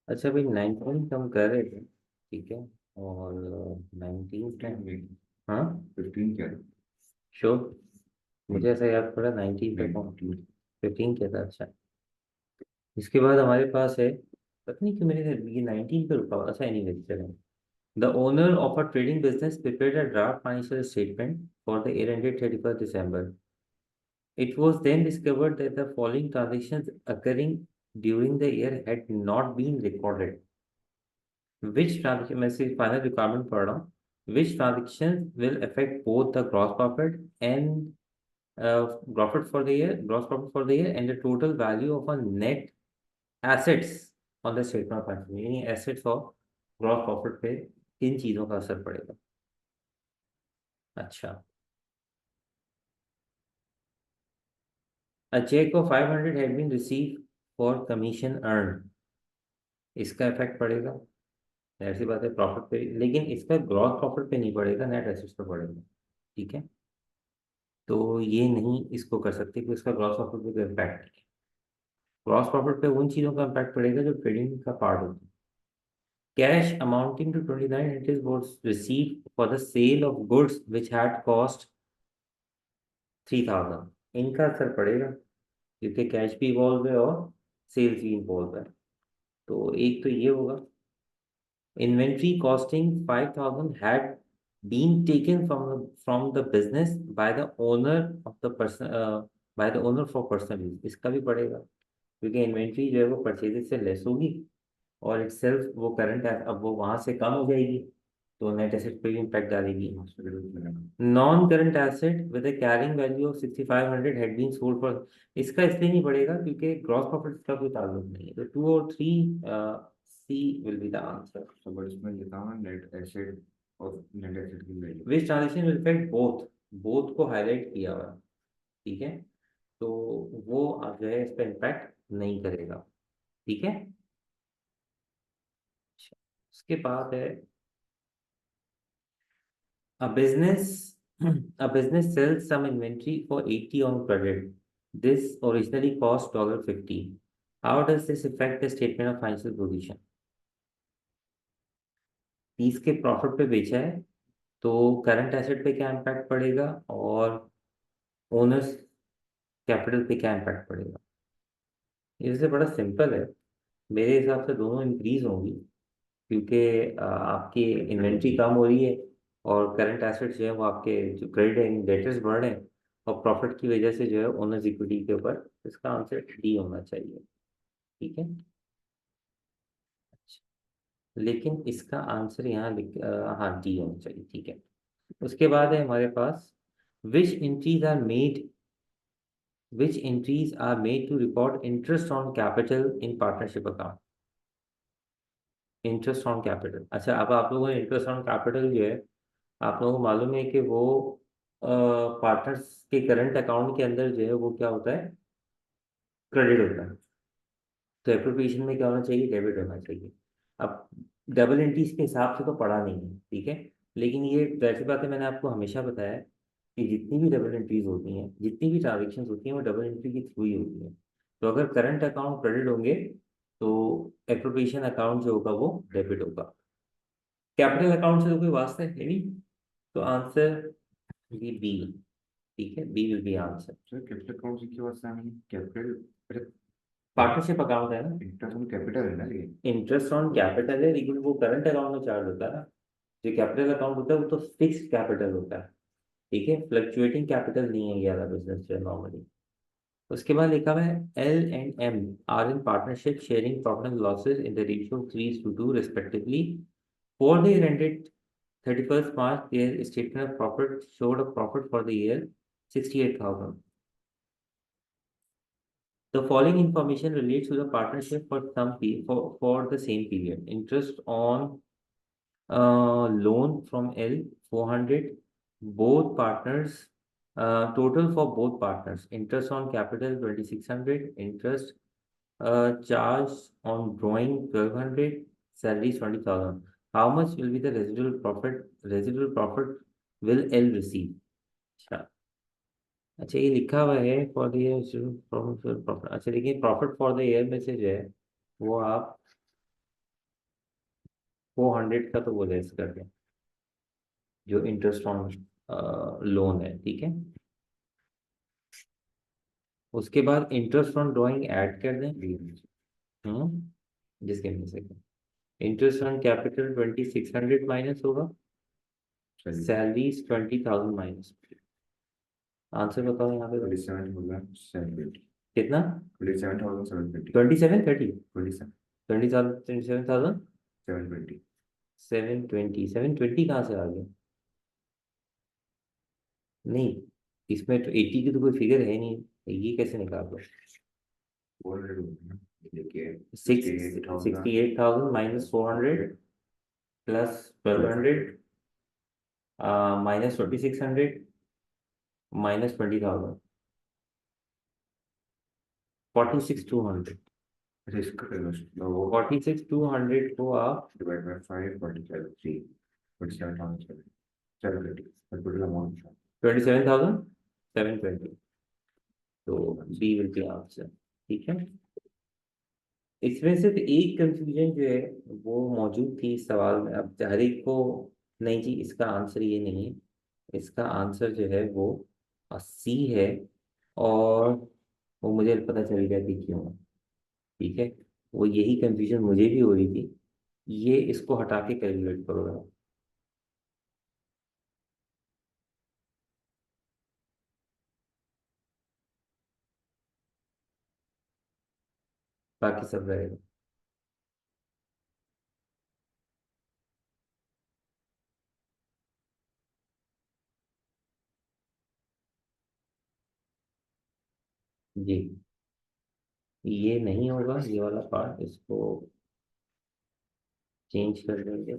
अच्छा भाई 19 हम कर रहे थे, ठीक है। और 19 का, 15 हाँ 15 क्या है? श्योर। मुझे ऐसा याद पड़ा 19 पे नहीं कौन, 15। 15 क्या था, अच्छा। इसके बाद हमारे पास है, पता नहीं क्यों मेरे ये 19 पे रुका हुआ, अच्छा एनीवे चलो। The owner of a trading business prepared a draft financial statement for the year ended 31st December. It was then discovered that the following transactions occurring during the year had not been recorded. Which transaction, मैं सिर्फ final requirement पढ़ रहा हूँ। Which transactions will affect both the gross profit and gross profit for the year and the total value of a net assets on the statement of financial, यानी assets और gross profit पे किन चीजों का असर पड़ेगा। अच्छा, a check of 500 had been received for commission earned, इसका इफेक्ट पड़ेगा, जाहिर सी बात है प्रॉफिट पे, लेकिन इसका ग्रॉस प्रॉफिट पे नहीं पड़ेगा, नेट एसेट्स पे पड़ेगा। ठीक है, तो ये नहीं इसको कर सकते कि इसका ग्रॉस प्रॉफिट पे कोई इम्पैक्ट नहीं है। ग्रॉस प्रॉफिट पे उन चीज़ों का इम्पैक्ट पड़ेगा जो ट्रेडिंग का पार्ट होता है। Cash amounting to 29 entities was received for the sale of goods which had cost 3000, इनका असर पड़ेगा क्योंकि कैश भी इवॉल्व है और सेल्स भी इन्वॉल्व है। तो एक तो ये होगा, inventory costing 5,000 had been taken from the business by the owner of the person, by the owner for personal use, इसका भी पड़ेगा क्योंकि इन्वेंट्री जो है वो परचेजेस से लेस होगी और इटसेल्फ वो करंट, अब वो वहां से कम हो जाएगी, तो नेट एसेट पे भी इम्पैक्ट डालेगी। Non current asset with a carrying value of 6500 had been sold for, इसका इसलिए नहीं पड़ेगा क्योंकि ग्रॉस प्रॉफिट का कोई ताल्लुक नहीं है, तो 2 और 3, सी विल बी द आंसर। तो बस इसमें लिखा हुआ नेट एसेट और नेट एसेट की value. Which transaction will effect both, both को हाईलाइट किया हुआ है, ठीक है। तो वो अब जो है इस पर इम्पैक्ट नहीं करेगा, ठीक है। अच्छा, उसके बाद है a business a business sells some inventory for 80 on credit. This originally cost $50. How does this affect the statement of financial position? 30 के प्रॉफिट पे बेचा है, तो करंट एसेट पे क्या इम्पैक्ट पड़ेगा और ओनर्स कैपिटल पे क्या इम्पैक्ट पड़ेगा। इससे बड़ा सिंपल है, मेरे हिसाब से दोनों इंक्रीज होंगी क्योंकि आपकी इन्वेंट्री कम हो रही है और करंट एसेट्स जो है वो आपके जो क्रेडिट एंड डेटर्स बढ़ रहे हैं, और प्रॉफिट की वजह से जो है ओनर्स इक्विटी के ऊपर, इसका आंसर डी होना चाहिए, ठीक है। लेकिन इसका आंसर यहाँ हाँ डी होना चाहिए, ठीक है। उसके बाद है हमारे पास, which entries are made which entries are made to record interest on capital in partnership account. Interest on capital, अच्छा, अब आप लोगों ने इंटरेस्ट ऑन कैपिटल जो है, आप लोगों को मालूम है कि वो पार्टनर्स के करंट अकाउंट के अंदर जो है वो क्या होता है, क्रेडिट होता है। तो एप्रोप्रिएशन में क्या होना चाहिए, डेबिट होना चाहिए। अब डबल एंट्रीज के हिसाब से तो पढ़ा नहीं है, ठीक है, लेकिन ये वैसी बात है, मैंने आपको हमेशा बताया कि जितनी भी डबल एंट्रीज होती हैं, जितनी भी ट्रांजेक्शन होती हैं, वो डबल एंट्री के थ्रू ही होती हैं। तो अगर करंट अकाउंट क्रेडिट होंगे तो एप्रोप्रिएशन अकाउंट जो होगा वो डेबिट होगा। कैपिटल अकाउंट से तो कोई वास्ता है नहीं, तो आंसर ये बी, ठीक है, B will be answer. Sir capital account से क्यों आता है? कैपिटल पार्टनरशिप अकाउंट है ना, इंटरेस्ट ऑन कैपिटल है ना ये। इंटरेस्ट ऑन कैपिटल है, लेकिन वो करंट अकाउंट में चार्ज होता है ना। जो कैपिटल अकाउंट होता है वो तो फिक्स्ड कैपिटल होता है, ठीक है, फ्लक्चुएटिंग कैपिटल नहीं है ये वाला बिजनेस जो है नॉर्मली। उसके बाद लिखा हुआ है L and M are in partnership sharing profit and losses in the ratio 3:2 respectively. For the year ended 31st March, their statement of profit showed a profit for the year 68,000. The following information relates to the partnership for for the same period. Interest on loan from L 400, both partners, total for both partners. Interest on capital 2600, interest charge on drawing 1200, salary 20,000. How much will be the residual profit? Residual profit will L receive? अच्छा, अच्छा ये लिखा हुआ है for the year profit, अच्छा देखिए profit for the year में से जो है वो आप 400 का तो वो लेस कर दें, जो इंटरेस्ट ऑन लोन है, ठीक है। उसके बाद इंटरेस्ट ऑन ड्राइंग ऐड कर दें। जिसके में से इंटरेस्ट ऑन कैपिटल 2600 माइनस होगा, सैलरीज 20,000 माइनस। आंसर बताओ यहाँ पे। 27,750। कितना? 27,750। 2730। 27,720। 27,720 720 कहाँ से आ गया? नहीं, इसमें तो 80 की तो कोई फिगर है नहीं, ये कैसे निकाल दो? 400 होगा ना, देखिए। 68,000 minus 400 plus 1200 minus 2600 minus 20,000, 46,200। Risk 46,200 को आप डिवाइड बाय 5, 47, 3, 47,700, 750, टोटल अमाउंट। 27,720। तो बी विल बी आंसर, ठीक है। इसमें सिर्फ एक कंफ्यूजन जो है वो मौजूद थी इस सवाल में। अब हर एक को, नहीं जी इसका आंसर ये नहीं है, इसका आंसर जो है वो सी है। और वो मुझे पता चल गया कि क्यों, ठीक है। वो यही कंफ्यूजन मुझे भी हो रही थी। ये इसको हटा के कैलकुलेट करो जरा। बाकी सब रहेगा। जी, ये नहीं होगा ये वाला पार्ट, इसको चेंज कर देंगे।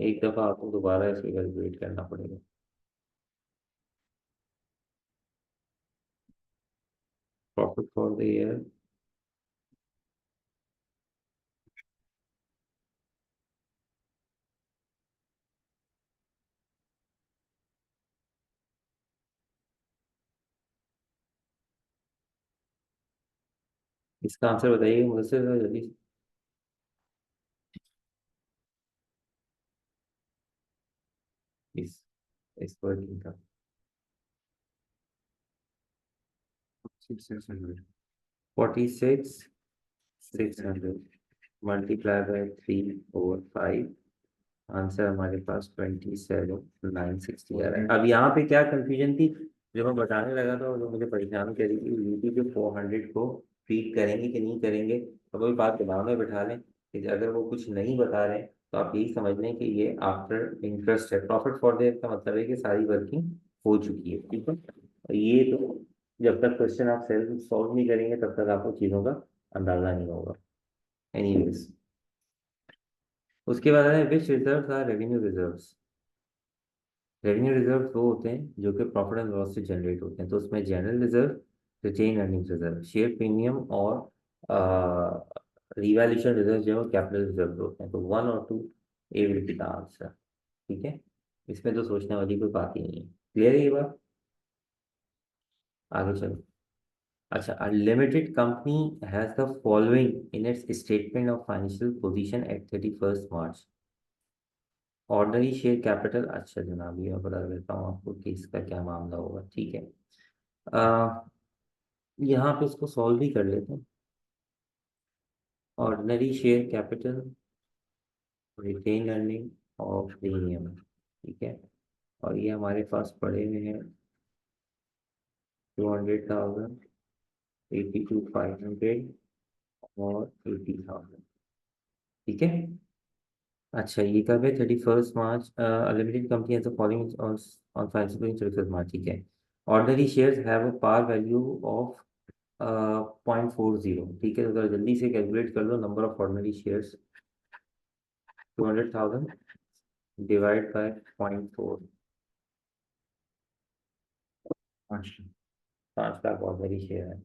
एक दफ़ा आपको दोबारा इसको कैलकुलेट करना पड़ेगा। प्रॉफिट फॉर द ईयर, इसका आंसर बताइए मुझसे जरा जल्दी से। इस वर्किंग का 600। 46,600 मल्टीप्लाई बाय 3/4/5। आंसर हमारे पास 27,960 आ रहा है। अब यहाँ पे क्या कंफ्यूजन थी, जो मैं बताने लगा था और जो मुझे परेशान करी थी, यूपी के 400 को ट्रीट करेंगे कि नहीं करेंगे। तो वही बात दिमाग में बिठा लें कि अगर वो कुछ नहीं बता रहे हैं तो आप यही समझ लें कि ये आफ्टर इंटरेस्ट है। प्रॉफिट फॉर देयर का मतलब है कि सारी वर्किंग हो चुकी है, ठीक है। और ये तो जब तक क्वेश्चन आप सेल्फ सॉल्व नहीं करेंगे तब तक आपको चीज़ों का अंदाजा नहीं होगा। एनीवेज, उसके बाद है which reserves are revenue reserves. Revenue reserve वो होते हैं जो कि प्रॉफिट एंड लॉस से जनरेट होते हैं। तो उसमें general reserve, retain earnings reserve, share premium और रिवैल्यूएशन रिजर्व जो है वो कैपिटल रिजर्व होते हैं। तो 1 और 2 ए विल बी द आंसर, ठीक है। इसमें तो सोचने वाली कोई बात ही नहीं है। क्लियर है ये बात? आगे चलो। अच्छा, a limited company has the following in its statement of financial position at 31st March। Ordinary share capital, अच्छा जनाब ये मैं बता देता हूँ आपको कि इसका क्या मामला होगा, ठीक है। अ, यहाँ पे इसको सॉल्व भी कर लेते हैं। Ordinary share capital, retain earning और प्रीमियम, ठीक है। और ये हमारे पास पड़े हुए हैं 200,000, 82,500 और 80,000, ठीक है। अच्छा, ये कब है? 31st March. Limited company as following on financial 31st March, ठीक है। Ordinary shares have a par value of 0.40, ठीक है। तो जरा जल्दी से कैलकुलेट कर लो number of ordinary shares. 200,000 divide by 0.4, 5 lakh ordinary share है।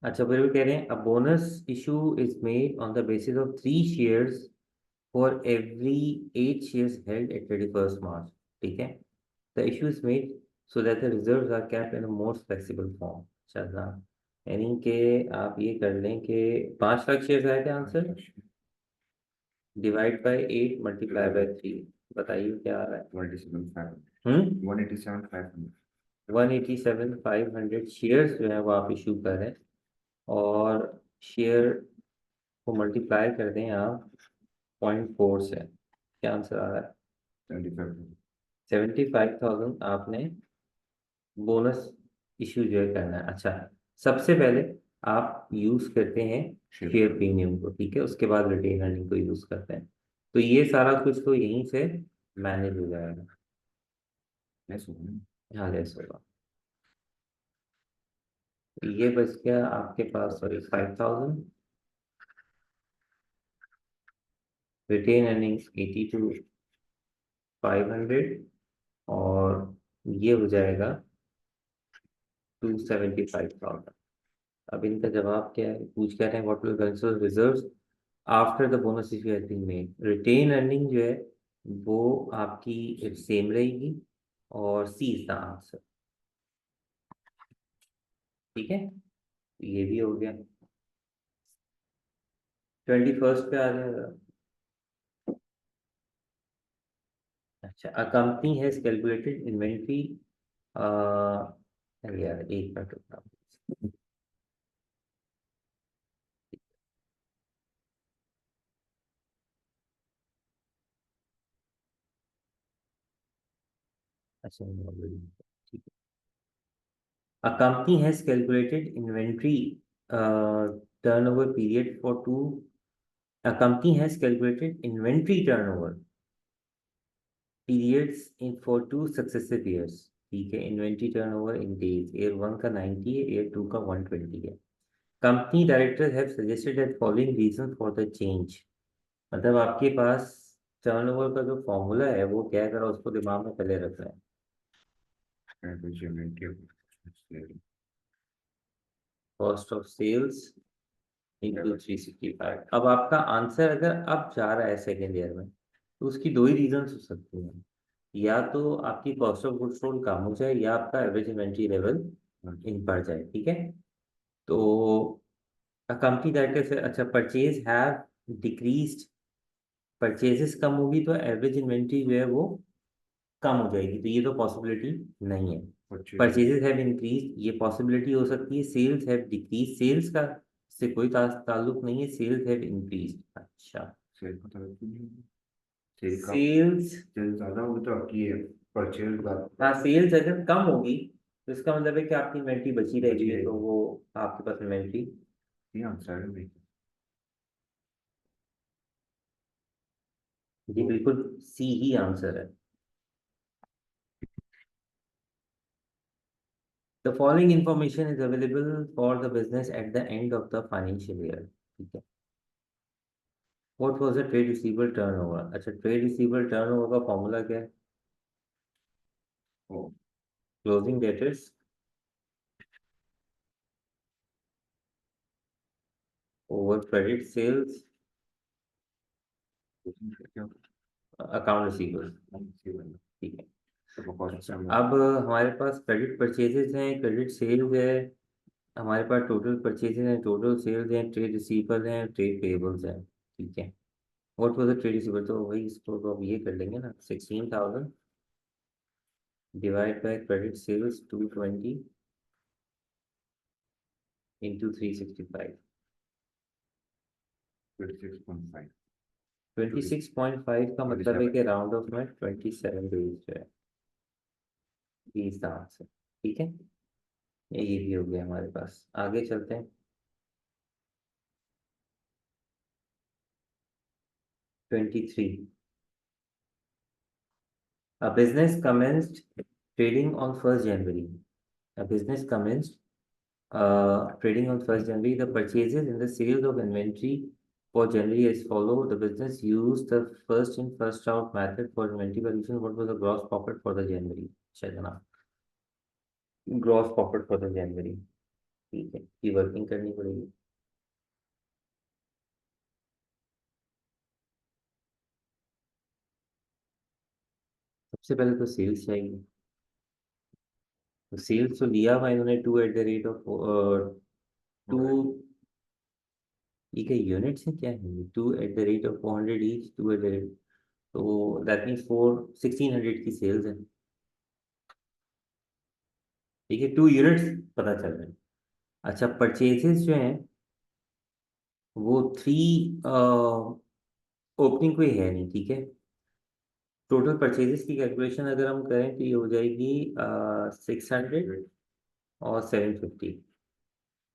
अच्छा, फिर भी कह रहे हैं a bonus issue is made on the basis of 3 shares for every 8 shares held at 31st March, ठीक है। The issue is made so that the reserves are kept in a more flexible form। चलना, यानी कि आप ये कर लें कि 5 लाख शेयर आया क्या answer, divide by 8 multiply by 3, बताइए क्या आ रहा है। 187,500 शेयर्स जो है वो आप इशू कर रहे हैं, और शेयर को मल्टीप्लाई कर दें आप 0.4 से, क्या आंसर आ रहा है। 75,000 आपने बोनस इशू जो है करना है। अच्छा, सबसे पहले आप यूज करते हैं शेयर प्रीमियम को, ठीक है, उसके बाद रिटेन अर्निंग को यूज करते हैं। तो ये सारा कुछ तो यहीं से मैनेज हो जाएगा। हाँ, लेस होगा। तो ये बच गया आपके पास, सॉरी, 5,000, रिटेन अर्निंग 82,500, और ये हो जाएगा 275,000। अब इनका जवाब क्या है, पूछ क्या रहे हैं, what will consider reserves after the bonus issue has been made. Retain earning जो है वो आपकी सेम रहेगी, और सी इज द आंसर, ठीक है। ये भी हो गया। 21 पे आ जाएगा। अच्छा, a company has calculated inventory, अरे यार एक मिनट रुकना। अच्छा, ठीक है। A company has calculated inventory turnover period for two. A company has calculated inventory turnover periods in for 2 successive years. ठीक है, inventory turnover in days, year 1 का 90 है, ईयर 2 का 120 है। Company directors have suggested that following reason for the change. मतलब आपके पास turnover का जो फॉर्मूला है वो क्या है, जरा उसको दिमाग में पहले रखना है। Cost of sales into 365। अब आपका आंसर अगर अब जा रहा है सेकेंड ईयर में, तो उसकी दो ही रीजन हो सकती हैं। या तो आपकी कॉस्ट ऑफ गुड्स सोल्ड कम हो जाए, या आपका एवरेज इन्वेंट्री लेवल इन बढ़ जाए, ठीक है। तो कंपनी डायरेक्टर से, अच्छा, परचेज हैव डिक्रीज्ड, परचेजेस कम होगी तो एवरेज इन्वेंट्री जो है वो कम हो जाएगी, तो ये तो पॉसिबिलिटी नहीं है। परचेजेस हैव इंक्रीज, ये पॉसिबिलिटी हो सकती है। सेल्स हैव डिक्रीज, सेल्स का से कोई ताल्लुक नहीं है, सेल्स हैव इंक्रीज। अच्छा, सेल का तो सेल का सेल्स, सेल ज्यादा होगी तो आपकी परचेज हाँ, सेल्स अगर कम होगी तो इसका मतलब है कि आपकी इन्वेंट्री बची बची रहेगी, तो रहेगी। वो आपके पास इन्वेंट्री। ये आंसर है। जी बिल्कुल, सी ही आंसर है। The following information is available for the business at the end of the financial year, ठीक है। What was the trade receivable turnover. अच्छा, ट्रेड रिसीवेबल टर्नओवर का फॉर्मूला क्या है, oh, closing debtors over credit sales क्या account receivable, होगा? ठीक है। तो कॉस्ट अच्छा, में अब हमारे पास क्रेडिट परचेजेस हैं, क्रेडिट सेल्स है, हमारे पास टोटल परचेजेस हैं, टोटल सेल्स हैं, ट्रेड रिसीवेबल हैं, ट्रेड पेबल्स हैं, ठीक है। What was the trade receivable, तो वही इसको तो अब ये कर लेंगे ना, 16,000 divide by credit sales 220 into 365। 26.5 26.5 का मतलब है कि राउंड ऑफ में 27 डेज जो है, 20 दांत से, ठीक है। ये भी हो गया हमारे पास, आगे चलते हैं। 23, a business commenced trading on 1st January. A business commenced trading on 1st January. The purchases and the sales of inventory for January as follow. The business used the first in first out method for inventory valuation. What was the gross profit for the January? चलना, gross profit for the January, ठीक है, की working करनी पड़ेगी। सबसे पहले तो sales चाहिए, तो सेल्स तो लिया हुआ इन्होंने 2 at the rate of two, ये क्या यूनिट्स है क्या है, 2 at the rate of 400 each, 2 at the rate, तो दैट मीन्स 1600 की सेल्स है। ठीक है, 2 यूनिट्स पता चल रहे हैं। अच्छा, परचेजेस जो हैं वो 3, ओपनिंग कोई है नहीं, ठीक है। टोटल परचेजेस की कैलकुलेशन अगर हम करें तो ये हो जाएगी 600 और 750।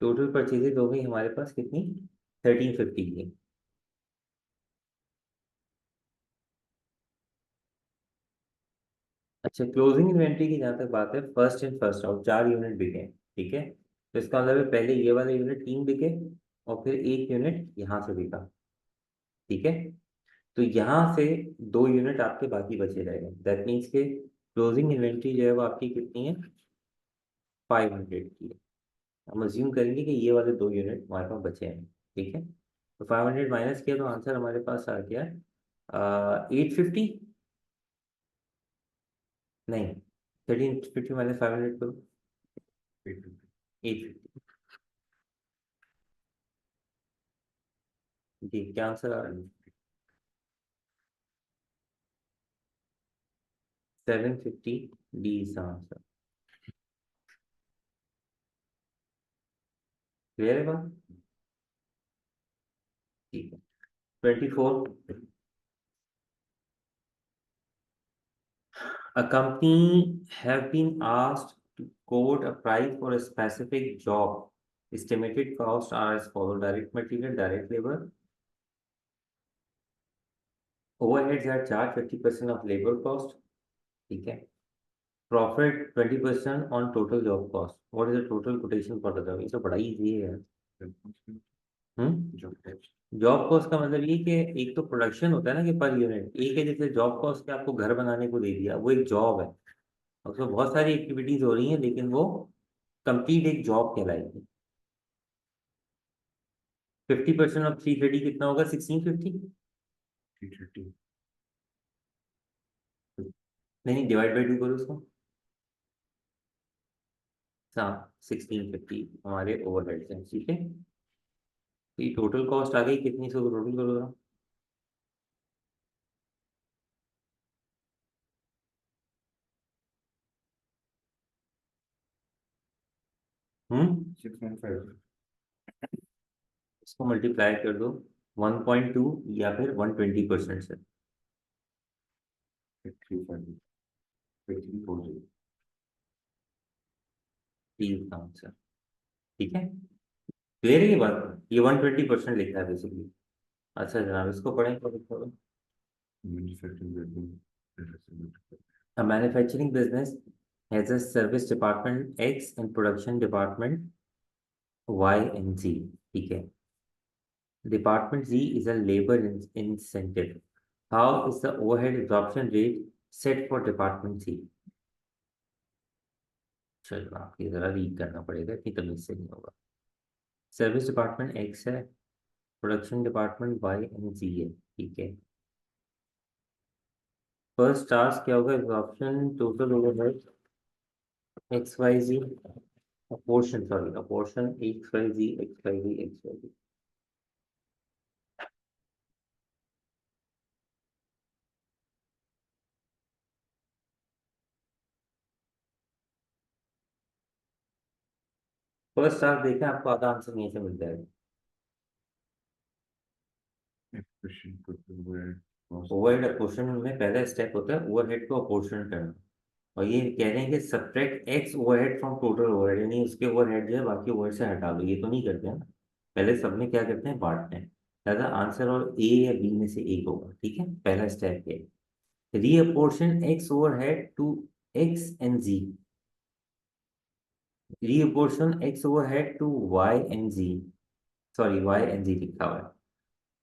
टोटल परचेजेस हो गई हमारे पास कितनी, 1350 की। अच्छा, क्लोजिंग इन्वेंट्री की जहाँ तक बात है, first in first out 4 unit बिके हैं, ठीक है। तो इसका मतलब है पहले ये वाले यूनिट 3 बिके और फिर 1 यूनिट यहाँ से बिका, ठीक है। तो यहाँ से 2 यूनिट आपके बाकी बचे रहेंगे, दैट मीन्स के क्लोजिंग इन्वेंट्री जो है वो आपकी कितनी है, 500 की है। हम अज्यूम करेंगे कि ये वाले 2 यूनिट हमारे पास बचे हैं, ठीक है। तो 500 माइनस किया तो आंसर हमारे पास आ गया 850, नहीं, 1350 माइनस 500 करो, 850। जी, क्या आंसर आ रहा है, 750, डी इज आंसर। क्लियर है बात, ठीक है। 24, a company have been asked to quote a price for a specific job. Estimated costs are as follow: direct material, direct labor, overheads are charged 50% of labor cost, ठीक है। Profit 20% on total job cost. What is the total quotation for the job? ये तो बड़ा easy है यार। Job cost का मतलब ये कि एक तो प्रोडक्शन होता है ना कि पर यूनिट, एक है जैसे जॉब कॉस्ट के आपको घर बनाने को दे दिया, वो एक जॉब है। उसमें बहुत सारी एक्टिविटीज हो रही हैं लेकिन वो कंप्लीट एक जॉब कहलाएगी। 50% ऑफ 330 कितना होगा, 1650। 330, नहीं, डिवाइड बाई 2 करो उसको। हाँ, 1650 हमारे ओवरहेड्स हैं, ठीक है। तो ये टोटल कॉस्ट आ गई कितनी, सौ टोटल करो जरा। हम्म, 615, इसको मल्टीप्लाई कर दो 1.2 या फिर 120% से। 350, 340, तीन आंसर, ठीक है। क्लियर है ये बात, ये 120% लिखा है बेसिकली। अच्छा जनाब, इसको पढ़ें तो। manufacturing building, A manufacturing business has a service department X and production department Y and Z, ठीक है। Department Z is a labor incentive. How is the overhead absorption rate set for Department C? चलो आपकी जरा read करना पड़ेगा, इतनी तमीज से नहीं होगा। सर्विस डिपार्टमेंट एक्स है, production department Y and Z है, ठीक है। फर्स्ट टास्क क्या होगा, absorption total overhead X Y Z, apportion, sorry apportion X Y Z, X Y Z, X Y Z. First task देखें, आपको आधा आंसर यहीं से मिल जाएगा। expression total where cost, overhead apportion में पहला स्टेप होता है ओवरहेड को अपोर्शन करना। और ये कह रहे हैं कि subtract x overhead from total overhead, यानी उसके ओवरहेड जो है बाकी ओवरहेड से हटा दो, ये तो नहीं करते हैं ना। पहले सब में क्या करते हैं, बांटते हैं। दादा आंसर और ए या बी में से एक होगा, ठीक है। पहला स्टेप ये, reapportion X overhead to X and Z, reapportion X overhead to Y and Z, sorry Y and Z लिखा हुआ है।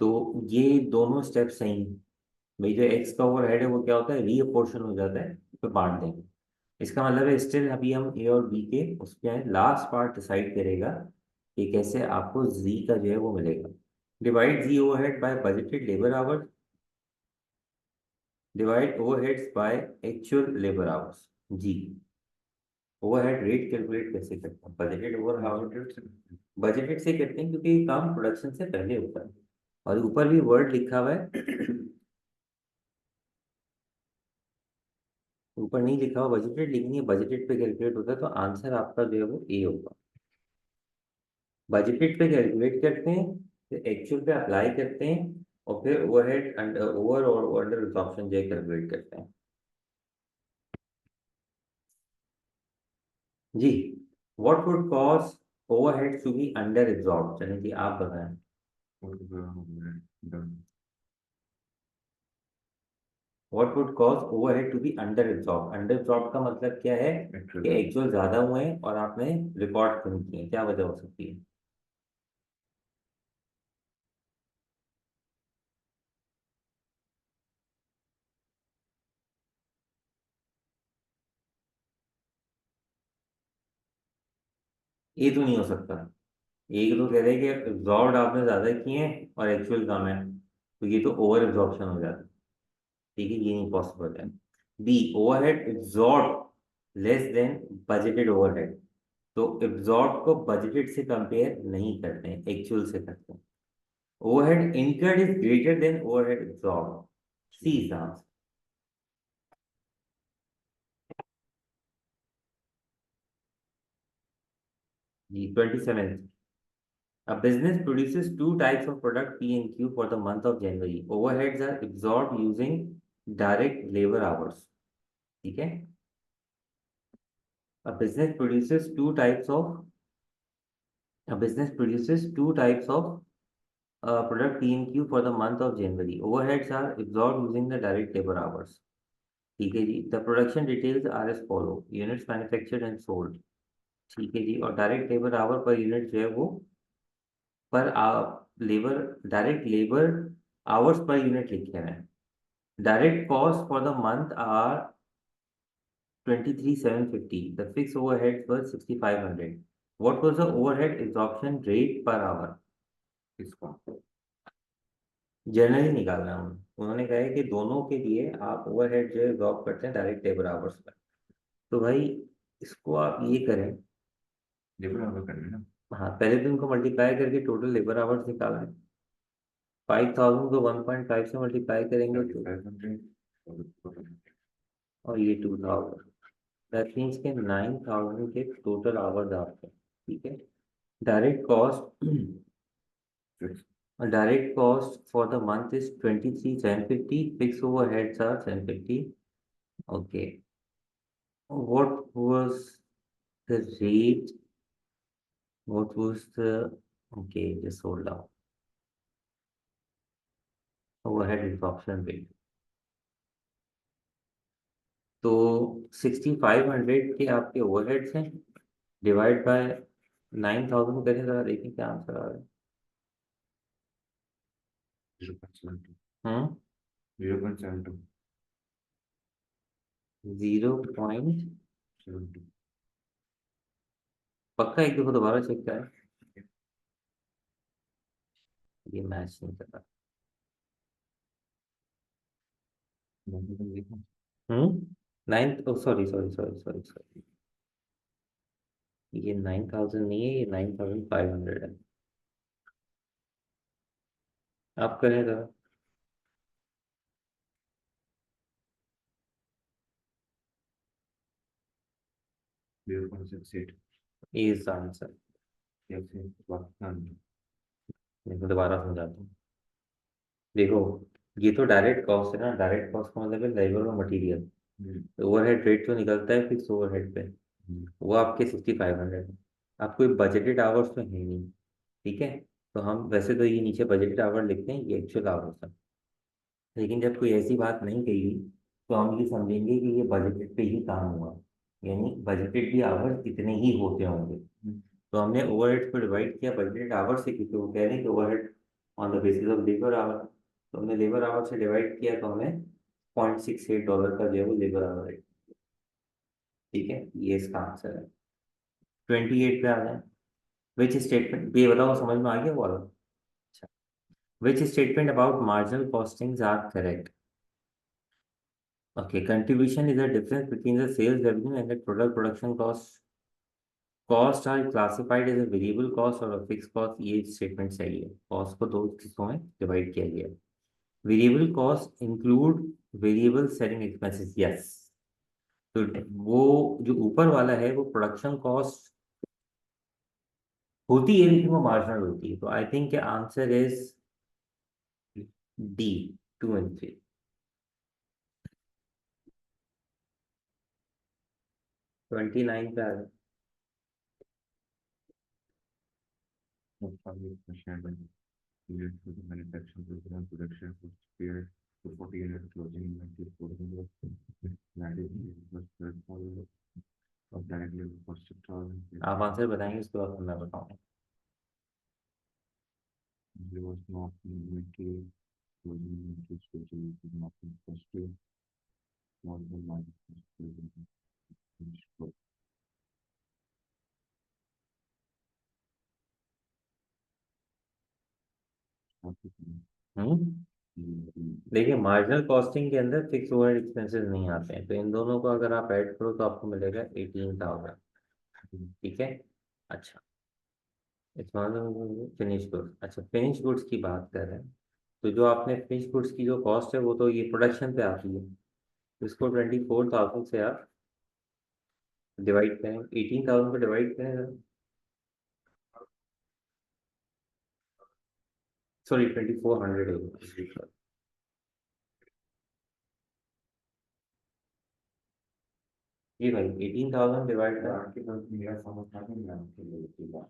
तो ये दोनों स्टेप सही हैं। भाई जो एक्स का ओवरहेड है वो क्या होता है, रीअपोर्शन हो जाता है, तो बांट देंगे। इसका मतलब है स्टिल अभी हम ए और बी के उसके लास्ट पार्ट डिसाइड करेगा कि कैसे आपको जी का जो है वो मिलेगा। डिवाइड जी overhead by budgeted labour hours, divide overheads by actual labour hours, जी। ओवरहेड रेट कैलकुलेट कैसे करते हैं? Budgeted over how? बजटेड से बजटेड से करते हैं क्योंकि ये काम प्रोडक्शन से पहले होता है, और ऊपर भी वर्ड लिखा हुआ है, ऊपर नहीं लिखा हुआ बजटेड, लेकिन ये बजटेड पे कैलकुलेट होता है, तो आंसर आपका जो है वो ए होगा। बजटेड पे कैलकुलेट करते हैं, फिर एक्चुअल पे अप्लाई करते हैं, और फिर ओवरहेड अंडर ओवर और अंडर एब्जॉर्प्शन जो है कैलकुलेट करते हैं। जी, what would cause overhead to be under absorb? चलिए जी आप बताएं। Done. What would cause overhead to be under absorb? Under absorb का मतलब क्या है? कि एक्चुअल एक्चुअल ज्यादा हुए हैं और आपने रिकॉर्ड कम किए, क्या वजह हो सकती है? ये तो नहीं हो सकता। एक तो कह रहे हैं कि एब्जॉर्ब आपने ज्यादा किए हैं और एक्चुअल कम है, तो ये तो ओवर एब्जॉर्प्शन हो जाता है। ठीक है, ये नहीं पॉसिबल है। B, overhead absorb less than budgeted overhead. तो एब्जॉर्ब को बजटेड से कंपेयर नहीं करते हैं, एक्चुअल से करते हैं। Overhead incurred is greater than overhead absorb. C is answer. जी, 27th, a business produces two types of product P and Q for the month of January. Overheads are absorbed using direct labor hours. ठीक है? A business produces two types of product P and Q for the month of January. Overheads are absorbed using the direct labor hours. ठीक है जी, the production details are as follow: units manufactured and sold. ठीक है जी, और direct labour our per unit जो है वो पर labour, direct labour hours per unit लिखे हुए हैं। Direct costs for the month are 23,750. The fixed overheads were 6,500. What was the overhead absorption rate per hour? इसका जनरली निकालना है उन्होंने कहा है कि दोनों के लिए आप ओवरहेड जो है absorb करते हैं डायरेक्ट लेबर आवर्स पर। तो भाई इसको आप ये करें। लेबर ऑर्डर करना है ना। हाँ, पहले तो उनको मल्टीप्लाई करके टोटल लेबर आवर्स निकालना है। 5,000 को 1.5 से मल्टीप्लाई करेंगे थर्टी तो, फाइव हंड्रेड और ये 2,000, दैट मीन्स के 9,000 के टोटल आवर्स आपके। ठीक है। Direct cost direct cost for the month is 23,750. Fixed overheads are 750. Okay. What was the rate? What was the, okay, just hold on. Overhead absorption rate. तो 6,500 के आपके ओवरहेड्स हैं, divide by 9,000 करें, जरा देखिए क्या आंसर आ रहा 0.72 है। 0.72 जीरो पॉइंट, 72 पक्का एक दफा दोबारा चेक करें, ये मैच नहीं कर रहा। हम्म, 9, sorry sorry sorry sorry sorry, ये 9,000 नहीं है, ये 9,500 है। आप करें जरा। 0.68 इज आंसर। या फिर वापस मैं दोबारा समझाता हूँ। देखो, ये तो डायरेक्ट कॉस्ट है ना, डायरेक्ट कॉस्ट का मतलब है लेबर और मटेरियल। ओवरहेड रेट जो निकलता है फिक्स ओवरहेड पे, वो आपके 6,500 है। आप कोई बजटेड आवर्स तो है नहीं। ठीक है, तो हम वैसे तो ये नीचे बजटेड आवर लिखते हैं, ये एक्चुअल आवर्स है। लेकिन जब कोई ऐसी बात नहीं कही तो हम ये समझेंगे कि ये बजटेड पे ही काम हुआ, यानी बजटेड भी आवर्स इतने ही होते होंगे। तो हमने ओवरहेड को डिवाइड किया बजटेड आवर से, क्योंकि वो कह रहे हैं कि overhead on the basis of labour our, तो हमने लेबर आवर से डिवाइड किया, तो हमें $0.68 का जो है वो लेबर आवर है। ठीक है, ये इसका आंसर है। 28 पे आ जाए। विच स्टेटमेंट, ये बताओ समझ में आ गया वो वाला? अच्छा, which statement about marginal costings are correct? Okay, contribution is the difference between the sales revenue and the total production cost. Cost are classified as a variable cost और a fixed cost, ये statement सही है। Cost को दो हिस्सों में divide किया गया है। Variable cost include variable selling expenses, yes. तो वो जो ऊपर वाला है वो प्रोडक्शन कॉस्ट होती है, लेकिन वो मार्जिनल होती है। तो I think answer is D, 2 and 3। 29 पे आ गए। Period for the manufacturing program production for period to 40 unit closing inventory for the that is was third follow of directly cost of thousand. आप answer बताएंगे, उसके बाद मैं बताऊंगा। There was no inventory closing inventory schedule is not positive. More than minus. देखिए, marginal costing के अंदर fix overhead expenses नहीं आते हैं, तो इन दोनों को अगर आप ऐड करो तो आपको मिलेगा 18,000। ठीक है। अच्छा, फिनिश गुड्स। अच्छा, फिनिश गुड्स की बात कर रहे हैं, तो जो आपने फिनिश गुड्स की जो कॉस्ट है वो तो ये प्रोडक्शन पे आती है। तो इसको 24,000 से आप डिवाइड करें, 18,000 को डिवाइड करें, सॉरी 2,400 होगा। ये भाई 18,000 डिवाइड कर, आपके पास मेरा समझ नहीं आपके लिए 20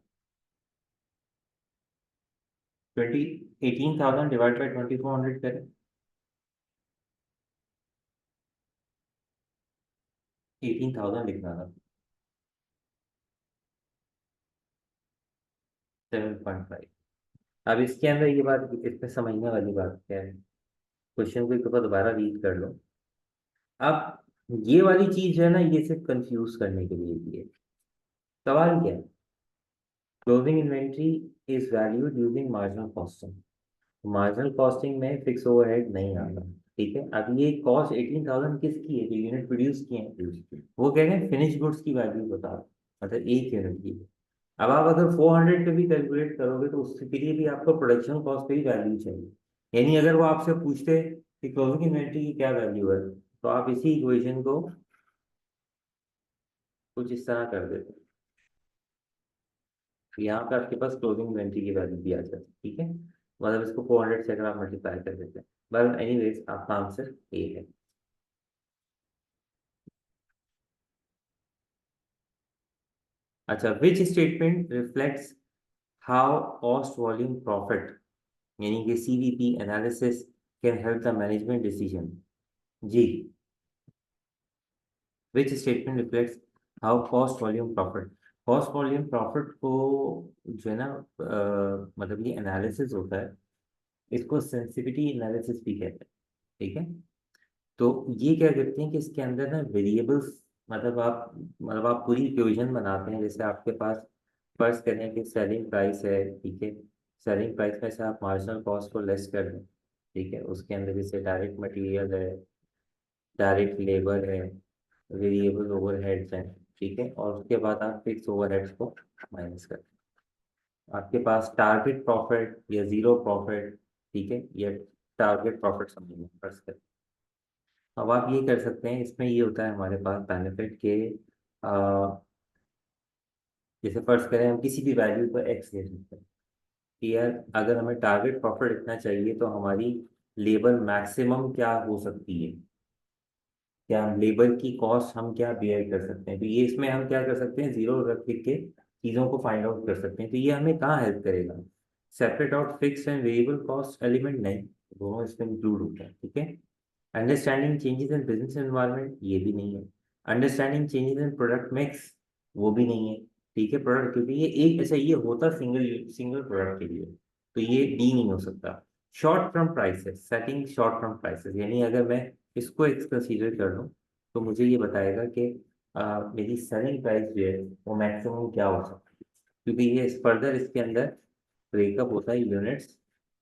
18,000 डिवाइड बाई 2,400 करें। 18,000 लिखना था। 7.5। अब इसके अंदर ये बात, इसमें समझने वाली बात क्या है, क्वेश्चन को एक दफा दोबारा रीड कर लो। अब ये वाली चीज जो है ना, ये सिर्फ कंफ्यूज करने के लिए भी है। सवाल क्या है, closing inventory is valued using marginal costing. Marginal costing में फिक्स ओवरहेड नहीं आता। ठीक है। अब ये कॉस्ट 18,000 किसकी है, जो यूनिट प्रोड्यूस किए हैं, वो कह रहे हैं फिनिश गुड्स की वैल्यू बता, मतलब एक यूनिट की। अब आप अगर 400 पे भी कैलकुलेट करोगे तो उसके लिए भी आपको प्रोडक्शन कॉस्ट पे ही वैल्यू चाहिए। यानी अगर वो आपसे पूछते कि क्लोजिंग इन्वेंट्री की क्या वैल्यू है, तो आप इसी इक्वेशन को कुछ इस तरह कर देते। तो यहाँ पे आपके पास क्लोजिंग इन्वेंट्री की वैल्यू भी आ जाती है। ठीक है, मतलब इसको 400 से अगर आप मल्टीप्लाई कर देते हैं। बट एनीवेज आपका आंसर ए है। अच्छा, which statement reflects how cost volume profit, यानी कि CVP analysis can help the management decision. जी, which statement reflects how cost volume profit. Cost volume profit को जो है ना, मतलब ये एनालिसिस होता है, इसको सेंसिटिविटी एनालिसिस भी कहते हैं। ठीक है। तो ये क्या करते हैं कि इसके अंदर ना वेरिएबल्स, मतलब आप पूरी इक्वेशन बनाते हैं। जैसे आपके पास फर्ज करें कि सेलिंग प्राइस है। ठीक है। सेलिंग प्राइस में से आप मार्जिनल कॉस्ट को लेस कर दें। ठीक है। उसके अंदर जैसे डायरेक्ट मटेरियल है, डायरेक्ट लेबर है, वेरिएबल ओवरहेड्स हैं। ठीक है। और उसके बाद आप फिक्स ओवरहेड्स को माइनस कर, आपके पास टारगेट प्रॉफिट या जीरो प्रॉफिट। ठीक है, या टारगेट प्रॉफिट समझिए फर्ज करें। अब आप ये कर सकते हैं, इसमें ये होता है हमारे पास बेनिफिट के, जैसे फर्ज करें हम किसी भी वैल्यू को एक्स ले सकते हैं कि यार अगर हमें टारगेट प्रॉफिट इतना चाहिए तो हमारी लेबर मैक्सिमम क्या हो सकती है, क्या हम लेबर की कॉस्ट हम क्या बेयर कर सकते हैं। तो ये इसमें हम क्या कर सकते हैं, जीरो रख लिख के चीज़ों को फाइंड आउट कर सकते हैं। तो ये हमें कहाँ हेल्प करेगा, separate out fix and variable cost element नहीं, दोनों इसमें इंक्लूड होते हैं। ठीक है। Understanding changes in business environment, ये भी नहीं है। Understanding changes in product mix, वो भी नहीं है। ठीक है। प्रोडक्ट, क्योंकि ये एक ऐसा ये होता सिंगल सिंगल प्रोडक्ट के लिए, तो ये डी नहीं हो सकता। Short term prices, setting short term prices, यानी अगर मैं इसको एक कंसीडर कर लूँ तो मुझे ये बताएगा कि मेरी सेलिंग प्राइस जो है वो मैक्सिमम क्या हो सकती है, क्योंकि ये फर्दर इसके अंदर ब्रेकअप होता है यूनिट्स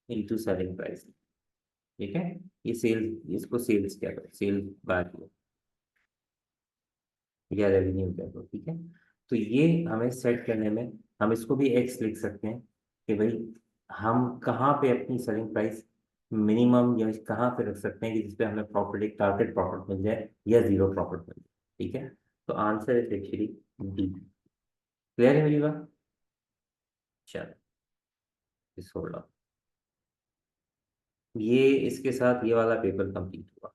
इनटू सेलिंग प्राइस। ठीक है, ये सेल्स, इसको सेल्स क्या करो, सेल्स बाय या रेवेन्यू कह दो, ठीक है। तो ये हमें सेट करने में हम इसको भी एक्स लिख सकते हैं कि भाई हम कहाँ पे अपनी सेलिंग प्राइस मिनिमम या कहाँ पे रख सकते हैं कि जिसपे हमें प्रॉफिट, एक टारगेट प्रॉफिट मिल जाए या जीरो प्रॉफिट मिल जाए, ठीक है। तो answer is actually D. Clear है मेरी बात? चलो, इस होल्ड, ये इसके साथ ये वाला पेपर कंप्लीट हुआ।